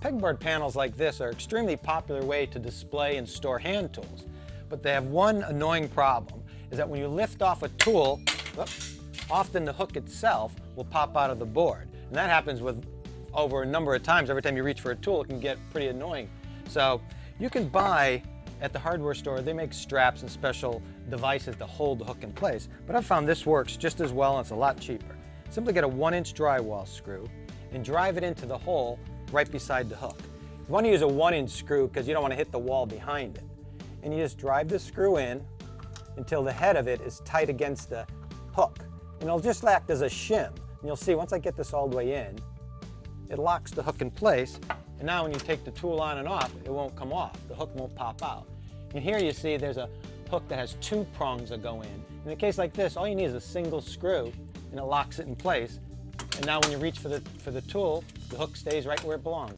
Pegboard panels like this are an extremely popular way to display and store hand tools, but they have one annoying problem, is that when you lift off a tool, often the hook itself will pop out of the board. And that happens with over a number of times. Every time you reach for a tool, it can get pretty annoying. So you can buy at the hardware store, they make straps and special devices to hold the hook in place, but I've found this works just as well and it's a lot cheaper. Simply get a 1-inch drywall screw and drive it into the hole right beside the hook. You want to use a 1-inch screw because you don't want to hit the wall behind it. And you just drive the screw in until the head of it is tight against the hook. And it'll just act as a shim. And you'll see once I get this all the way in, it locks the hook in place. And now when you take the tool on and off, it won't come off. The hook won't pop out. And here you see there's a hook that has 2 prongs that go in. In a case like this, all you need is a single screw and it locks it in place. And now when you reach for the tool, the hook stays right where it belongs.